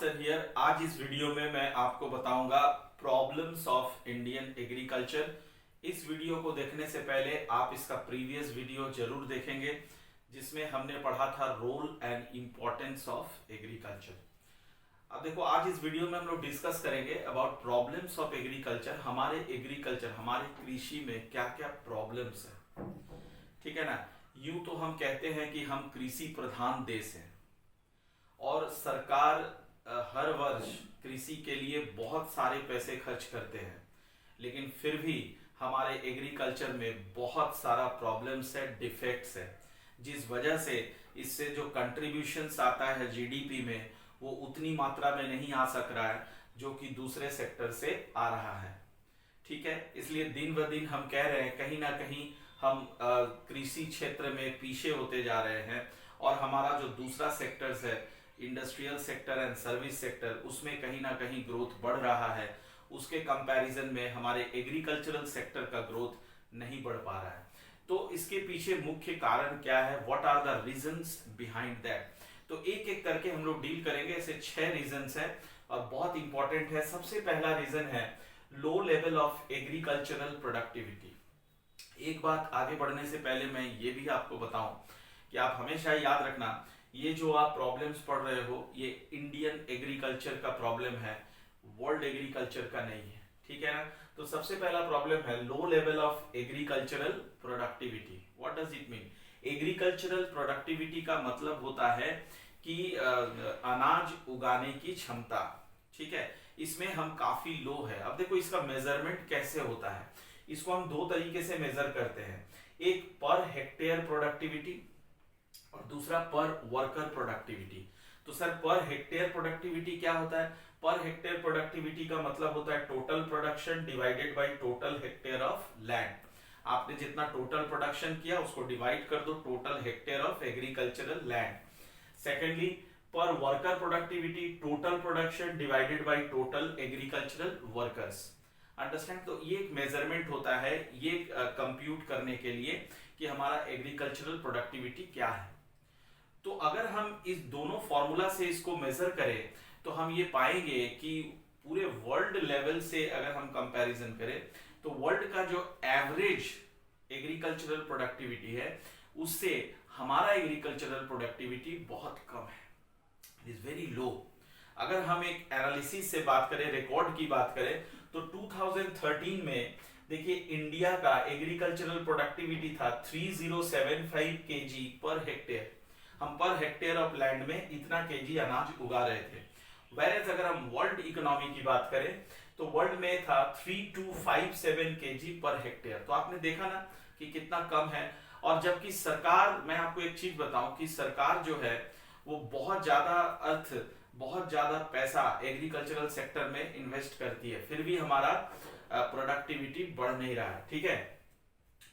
Master here. आज इस video में मैं आपको बताऊंगा प्रॉब्लम्स ऑफ इंडियन एग्रीकल्चर। इस वीडियो को देखने से पहले आप इसका प्रीवियस वीडियो जरूर देखेंगे जिसमें हमने पढ़ा था role and importance of agriculture. अब देखो, आज इस वीडियो में हम लोग डिस्कस करेंगे अबाउट प्रॉब्लम्स ऑफ एग्रीकल्चर। हमारे एग्रीकल्चर, हमारे कृषि में क्या क्या प्रॉब्लम्स है, ठीक है ना। यूं तो हम कहते हैं कि हम कृषि प्रधान देश हैं और सरकार हर वर्ष कृषि के लिए बहुत सारे पैसे खर्च करते हैं, लेकिन फिर भी हमारे एग्रीकल्चर में बहुत सारा प्रॉब्लम्स है, डिफेक्ट्स है, जिस वजह से इससे जो कंट्रीब्यूशंस आता है जीडीपी में वो उतनी मात्रा में नहीं आ सक रहा है जो कि दूसरे सेक्टर से आ रहा है, ठीक है। इसलिए दिन ब दिन हम कह रहे हैं कहीं ना कहीं हम कृषि क्षेत्र में पीछे होते जा रहे हैं और हमारा जो दूसरा सेक्टर्स है, industrial sector and service sector, उसमें कहीं ना कहीं ग्रोथ बढ़ रहा है। उसके कंपैरिजन में हमारे एग्रीकल्चरल सेक्टर का ग्रोथ नहीं बढ़ पा रहा है। तो इसके पीछे मुख्य कारण क्या है, what are the reasons behind that, तो एक एक करके हम लोग डील करेंगे। ऐसे 6 रीजंस हैं और बहुत इंपॉर्टेंट है। सबसे पहला रीजन है low level of agricultural productivity. एक बात आगे बढ़ने से पहले मैं ये भी आपको बताऊं कि आप हमेशा याद रखना, ये जो आप प्रॉब्लम्स पढ़ रहे हो ये इंडियन एग्रीकल्चर का प्रॉब्लम है, वर्ल्ड एग्रीकल्चर का नहीं है, ठीक है ना। तो सबसे पहला प्रॉब्लम है low level of agricultural productivity. What does it mean? Agricultural productivity का मतलब होता है कि अनाज उगाने की क्षमता, ठीक है, इसमें हम काफी लो है। अब देखो इसका मेजरमेंट कैसे होता है, इसको हम दो तरीके से मेजर करते हैं, एक पर हेक्टेयर प्रोडक्टिविटी और दूसरा पर वर्कर प्रोडक्टिविटी। तो सर पर हेक्टेयर प्रोडक्टिविटी क्या होता है? पर हेक्टेयर प्रोडक्टिविटी का मतलब होता है total production divided by total hectare of land. आपने जितना टोटल प्रोडक्शन किया उसको डिवाइड कर दो total hectare of agricultural land. Secondly per worker productivity, total production divided by total agricultural workers. Understand? तो ये एक मेजरमेंट होता है ये कंप्यूट करने के लिए कि हमारा एग्रीकल्चरल प्रोडक्टिविटी क्या है। तो अगर हम इस दोनों फॉर्मूला से इसको मेजर करें तो हम ये पाएंगे कि पूरे वर्ल्ड लेवल से अगर हम कंपैरिजन करें तो वर्ल्ड का जो एवरेज एग्रीकल्चरल प्रोडक्टिविटी है उससे हमारा एग्रीकल्चरल प्रोडक्टिविटी बहुत कम है, इट इज वेरी लो। अगर हम एक एनालिसिस से बात करें, रिकॉर्ड की बात करें, तो 2013 में देखिए इंडिया का एग्रीकल्चरल प्रोडक्टिविटी था 3075 केजी पर हेक्टेयर। हम पर हेक्टेयर ऑफ लैंड में इतना केजी अनाज उगा रहे थे। वैरेज अगर हम वर्ल्ड इकोनॉमी की बात करें तो वर्ल्ड में था 3257 केजी पर हेक्टेयर। तो आपने देखा ना कि कितना कम है। और जबकि सरकार, मैं आपको एक चीज बताऊं कि सरकार जो है वो बहुत ज्यादा पैसा एग्रीकल्चरल सेक्टर में इन्वेस्ट करती है, फिर भी हमारा प्रोडक्टिविटी बढ़ नहीं रहा है, ठीक है।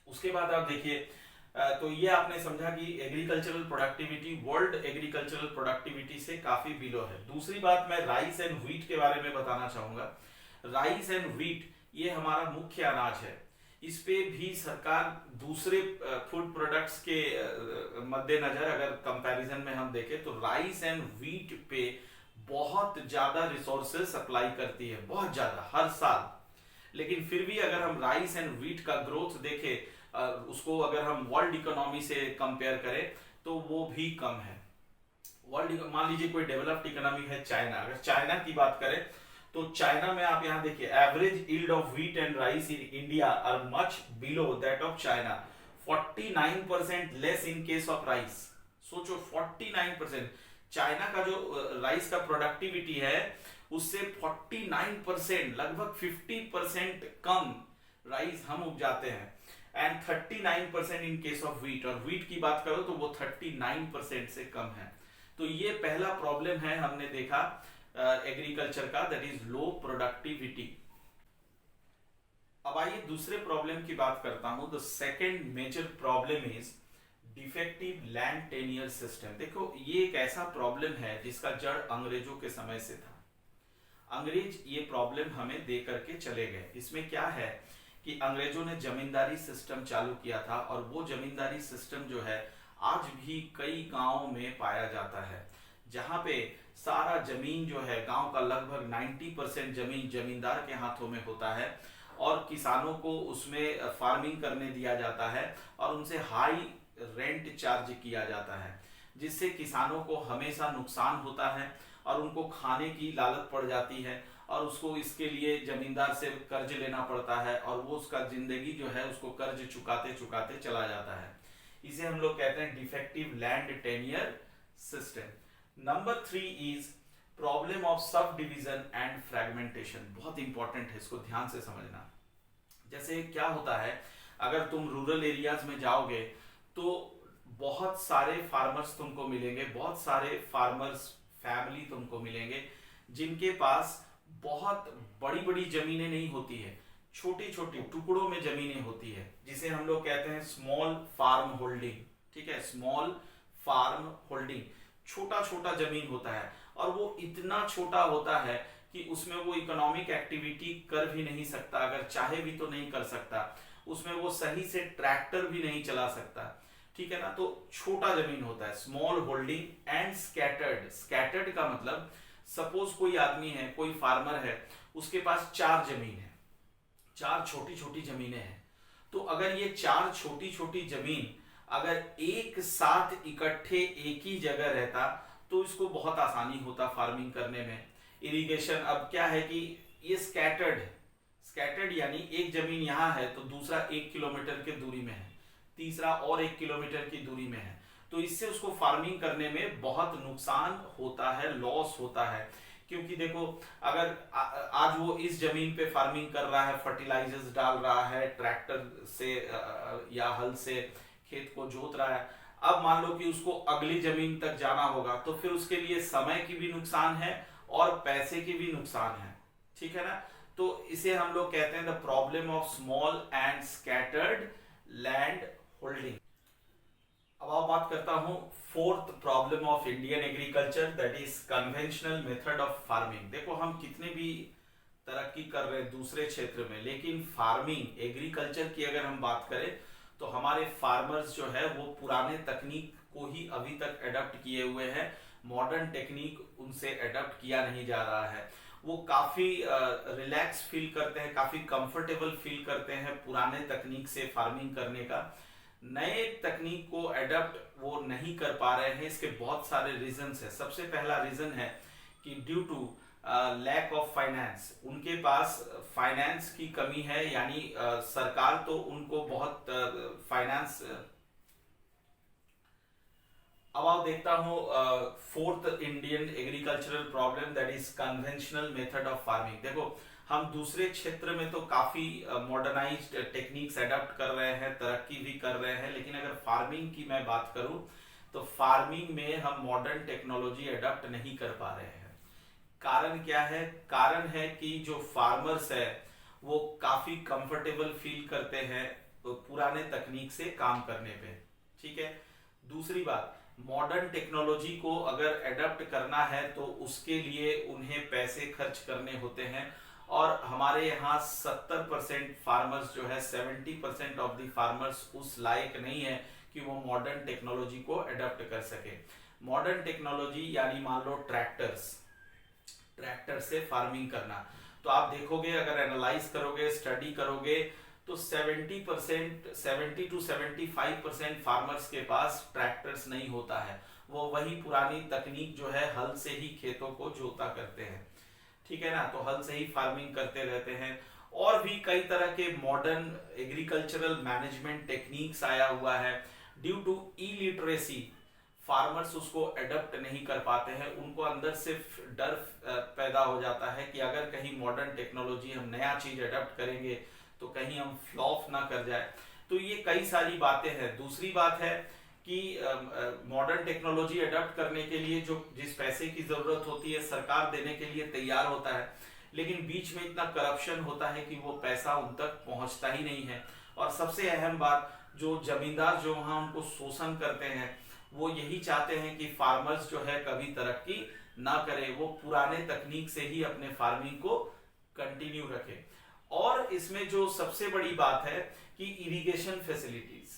उसके बाद आप देखिए, तो ये आपने समझा कि agricultural productivity world agricultural productivity से काफी बिलो है। दूसरी बात मैं राइस एंड व्हीट के बारे में बताना चाहूंगा। राइस एंड व्हीट ये हमारा मुख्य अनाज है, इस पे भी सरकार दूसरे फूड प्रोडक्ट्स के मद्देनजर अगर कंपैरिजन में हम देखें तो राइस एंड व्हीट पे बहुत ज्यादा रिसोर्सेज सप्लाई करती है, बहुत ज्यादा हर साल। लेकिन फिर भी अगर हम राइस एंड व्हीट का ग्रोथ देखें, उसको अगर हम वर्ल्ड इकोनॉमी से कंपेयर करें तो वो भी कम है। वर्ल्ड, मान लीजिए कोई डेवलप्ड इकोनॉमी है चाइना, अगर चाइना की बात करें तो चाइना में आप यहां देखिए average yield of wheat and rice in India are much below that of China, 49% less in case of rice. सोचो 49%, चाइना का जो राइस का प्रोडक्टिविटी है उससे 49%, लगभग 50% कम राइस हम उपजाते हैं and 39% in case of wheat. और व्हीट की बात करो तो वो 39% से कम है। तो ये पहला प्रॉब्लम है हमने देखा एग्रीकल्चर का, दैट इज लो प्रोडक्टिविटी। अब आइए दूसरे प्रॉब्लम की बात करता हूं। The second major problem is defective land tenure system. देखो ये एक ऐसा प्रॉब्लम है जिसका जड़ अंग्रेजों के समय से था। अंग्रेज ये प्रॉब्लम हमें दे करके चले गए। इसमें क्या है कि अंग्रेजों ने जमींदारी सिस्टम चालू किया था और वो जमींदारी सिस्टम जो है आज भी कई गांवों में पाया जाता है, जहां पे सारा जमीन जो है गांव का लगभग 90% जमीन जमींदार के हाथों में होता है और किसानों को उसमें फार्मिंग करने दिया जाता है और उनसे हाई रेंट चार्ज किया जाता है, जिससे किसानों को हमेशा नुकसान होता है और उनको खाने की लालच पड़ जाती है और उसको इसके लिए जमींदार से कर्ज लेना पड़ता है और वो उसका जिंदगी जो है उसको कर्ज चुकाते चुकाते चला जाता है। इसे हम लोग कहते हैं defective land tenure system. Number 3 is problem of sub division and fragmentation. बहुत इंपॉर्टेंट है, इसको ध्यान से समझना। जैसे क्या होता है, अगर तुम रूरल एरियाज में जाओगे तो बहुत सारे फार्मर्स तुमको मिलेंगे, बहुत सारे फार्मर्स फैमिली तुमको मिलेंगे जिनके पास बहुत बड़ी बड़ी जमीनें नहीं होती है, छोटी छोटी टुकड़ों में जमीनें होती है, जिसे हम लोग कहते हैं स्मॉल फार्म होल्डिंग। ठीक है, स्मॉल फार्म होल्डिंग, छोटा छोटा जमीन होता है और वो इतना छोटा होता है कि उसमें वो इकोनॉमिक एक्टिविटी कर भी नहीं सकता, अगर चाहे भी तो नहीं कर सकता, उसमें वो सही से ट्रैक्टर भी नहीं चला सकता। ठीक है ना, तो छोटा जमीन होता है, small holding and scattered. Scattered का मतलब सपोज कोई आदमी है, कोई फार्मर है, उसके पास 4 जमीन है, 4 छोटी छोटी जमीनें हैं, तो अगर ये 4 छोटी छोटी जमीन अगर एक साथ इकट्ठे एक ही जगह रहता तो इसको बहुत आसानी होता फार्मिंग करने में, इरिगेशन। अब क्या है कि ये स्कैटर्ड है, स्कैटर्ड यानी एक जमीन यहाँ है तो दूसरा 1 किलोमीटर की दूरी में है, तीसरा और 1 किलोमीटर की दूरी में है, तो इससे उसको फार्मिंग करने में बहुत नुकसान होता है, लॉस होता है। क्योंकि देखो, अगर आज वो इस जमीन पे फार्मिंग कर रहा है, फर्टिलाइजर्स डाल रहा है, ट्रैक्टर से या हल से खेत को जोत रहा है, अब मान लो कि उसको अगली जमीन तक जाना होगा तो फिर उसके लिए समय की भी नुकसान है और पैसे की भी नुकसान है। ठीक है ना, तो इसे हम लोग कहते हैं the problem of small and scattered land holding. अब आप बात करता हूं fourth problem of Indian agriculture, that is conventional method of farming. देखो, हम कितने भी तरक्की कर रहे हैं दूसरे क्षेत्र में, लेकिन फार्मिंग एग्रीकल्चर की अगर हम बात करें तो हमारे फार्मर्स जो है वो पुराने तकनीक को ही अभी तक अडॉप्ट किए हुए हैं, मॉडर्न टेक्निक उनसे अडॉप्ट किया नहीं जा रहा है। वो काफी रिलैक्स फील करते हैं, काफी कंफर्टेबल फील करते हैं पुराने तकनीक से फार्मिंग करने का, नए तकनीक को अडॉप्ट वो नहीं कर पा रहे हैं। इसके बहुत सारे रीजंस है। सबसे पहला रीजन है कि due to lack of finance, उनके पास फाइनेंस की कमी है, यानी सरकार तो उनको बहुत फाइनेंस। अब आप देखता हूं fourth Indian agricultural problem, that is conventional method of farming. देखो, हम दूसरे क्षेत्र में तो काफी मॉडर्नाइज्ड टेक्निक्स अडॉप्ट कर रहे हैं, तरक्की भी कर रहे हैं, लेकिन अगर फार्मिंग की मैं बात करूं तो फार्मिंग में हम मॉडर्न टेक्नोलॉजी अडॉप्ट नहीं कर पा रहे हैं। कारण क्या है? कारण है कि जो फार्मर्स है वो काफी कंफर्टेबल फील करते हैं पुराने तकनीक से काम करने पे। ठीक है, दूसरी बात, मॉडर्न टेक्नोलॉजी को अगर अडॉप्ट करना है तो उसके लिए उन्हें पैसे खर्च करने होते हैं, और हमारे यहाँ 70% फार्मर्स जो है, 70% ऑफ द फार्मर्स उस लायक नहीं है कि वो मॉडर्न टेक्नोलॉजी को अडॉप्ट कर सके। मॉडर्न टेक्नोलॉजी यानी मान लो ट्रैक्टर से फार्मिंग करना, तो आप देखोगे, अगर एनालाइज करोगे, स्टडी करोगे, तो 70 to 75% फार्मर्स के पास ट्रैक्टर्स नहीं होता है, वो वही पुरानी तकनीक जो है हल से ही खेतों को जोता करते हैं। ठीक है ना, तो हल से ही फार्मिंग करते रहते हैं। और भी कई तरह के मॉडर्न एग्रीकल्चरल मैनेजमेंट टेक्निक्स आया हुआ है। ड्यू टू इलिटरेसी फार्मर्स उसको अडॉप्ट नहीं कर पाते हैं, उनको अंदर से डर पैदा हो जाता है कि अगर कहीं मॉडर्न टेक्नोलॉजी, हम नया चीज अडॉप्ट करेंगे तो कहीं हम फ्लॉप ना कर जाए। तो ये कई सारी बातें हैं। दूसरी बात है कि मॉडर्न टेक्नोलॉजी अडॉप्ट करने के लिए जो जिस पैसे की जरूरत होती है सरकार देने के लिए तैयार होता है, लेकिन बीच में इतना करप्शन होता है कि वो पैसा उन तक पहुंचता ही नहीं है। और सबसे अहम बात, जो जमींदार जो वहां उनको शोषण करते हैं, वो यही चाहते हैं कि फार्मर्स जो है कभी तरक्की ना करे, वो पुराने तकनीक से ही अपने फार्मिंग को कंटिन्यू रखे। और इसमें जो सबसे बड़ी बात है कि इरिगेशन फैसिलिटीज,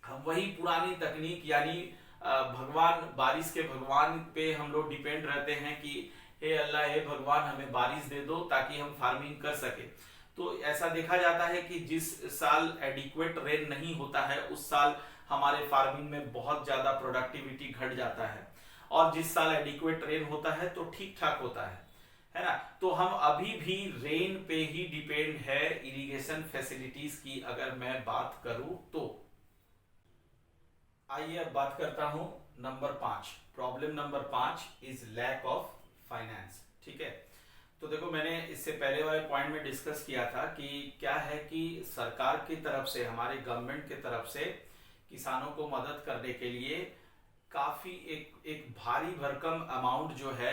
हम वही पुरानी तकनीक यानी भगवान, बारिश के भगवान पे हम लोग डिपेंड रहते हैं कि हे अल्लाह, हे भगवान हमें बारिश दे दो ताकि हम फार्मिंग कर सके। तो ऐसा देखा जाता है कि जिस साल एडिक्वेट रेन नहीं होता है उस साल हमारे फार्मिंग में बहुत ज्यादा प्रोडक्टिविटी घट जाता है, और जिस साल एडिक्वेट रेन होता है तो ठीक ठाक होता है ना। तो हम अभी भी रेन पे ही डिपेंड है इरिगेशन फैसिलिटीज की अगर मैं बात करूं तो। आइए अब बात करता हूं number 5। Problem number 5 is lack of finance. ठीक है, तो देखो मैंने इससे पहले वाले पॉइंट में डिस्कस किया था कि क्या है कि सरकार की तरफ से, हमारे गवर्नमेंट की तरफ से किसानों को मदद करने के लिए काफी एक भारी भरकम अमाउंट जो है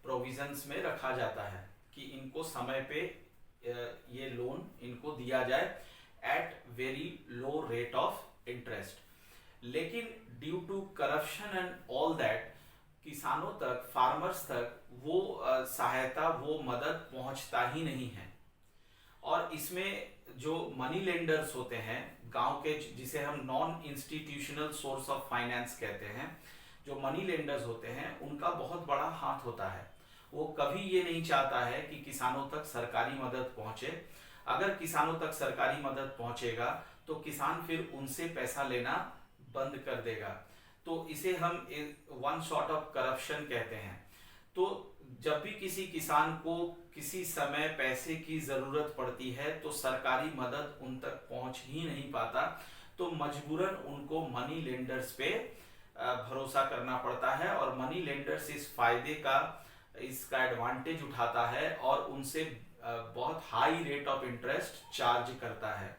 प्रोविजंस में रखा जाता है कि इनको समय पे ये लोन इनको दिया जाए at very low rate of interest. लेकिन due to corruption and all that किसानों तक, फार्मर्स तक वो सहायता, वो मदद पहुंचता ही नहीं है। और इसमें जो मनी लेंडर्स होते हैं गांव के, जिसे हम non institutional source of finance कहते हैं, जो मनी लेंडर्स होते हैं उनका बहुत बड़ा हाथ होता है। वो कभी ये नहीं चाहता है कि किसानों तक सरकारी मदद पहुंचे। अगर किसानों तक सरकारी मदद पहुंचेगा तो किसान फिर उनसे पैसा लेना बंद कर देगा। तो इसे हम वन सॉर्ट ऑफ करप्शन कहते हैं। तो जब भी किसी किसान को किसी समय पैसे की जरूरत पड़ती है तो सरकारी मदद उन तक पहुंच ही नहीं पाता, तो मजबूरन उनको मनी लेंडर्स पे भरोसा करना पड़ता है, और मनी लेंडर्स इस फायदे का, इसका एडवांटेज उठाता है और उनसे बहुत high rate of interest charge करता है।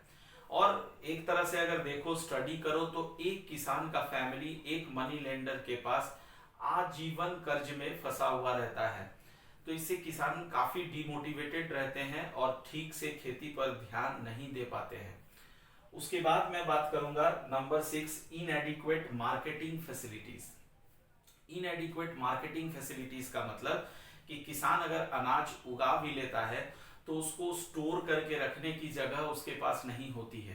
और एक तरह से अगर देखो, स्टडी करो तो एक किसान का फैमिली एक मनी लेंडर के पास आजीवन कर्ज में फंसा हुआ रहता है। तो इससे किसान काफी डिमोटिवेटेड रहते हैं और ठीक से खेती पर ध्यान नहीं दे पाते हैं। उसके बाद मैं बात करूंगा number 6, इनएडिक्वेट marketing facilities. इनएडिक्वेट marketing facilities का मतलब कि किसान अगर अनाज उगा भी लेता है तो उसको स्टोर करके रखने की जगह उसके पास नहीं होती है।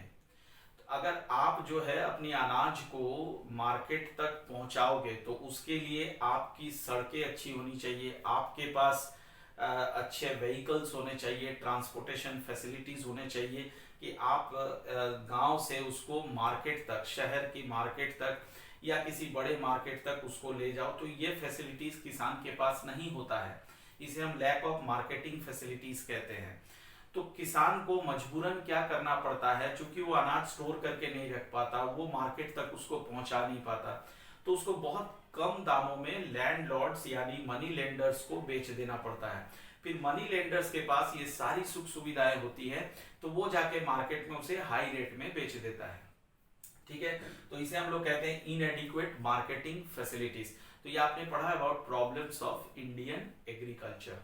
तो अगर आप जो है अपनी अनाज को मार्केट तक पहुंचाओगे तो उसके लिए आपकी सड़कें अच्छी होनी चाहिए, आपके पास अच्छे व्हीकल्स होने चाहिए, ट्रांसपोर्टेशन फैसिलिटीज होने चाहिए कि आप गांव से उसको मार्केट तक, शहर की मार्केट तक या किसी बड़े मार्केट तक उसको ले जाओ। तो ये फैसिलिटीज किसान के पास नहीं होता है, इसे हम लैक ऑफ मार्केटिंग फैसिलिटीज कहते हैं। तो किसान को मजबूरन क्या करना पड़ता है, क्योंकि वो अनाज स्टोर करके नहीं रख पाता, वो मार्केट तक उसको पहुंचा नहीं पाता, तो उसको बहुत कम दामों में लैंडलॉर्ड्स यानी मनी लेंडर्स को बेच देना पड़ता है। फिर मनी लेंडर्स के पास ये सारी सुख सुविधाएं होती है तो वो जाके मार्केट में उसे हाई रेट में बेच देता है। ठीक है, तो इसे हम लोग कहते हैं इनएडिक्वेट मार्केटिंग फैसिलिटीज। तो ये आपने पढ़ा about problems of Indian agriculture.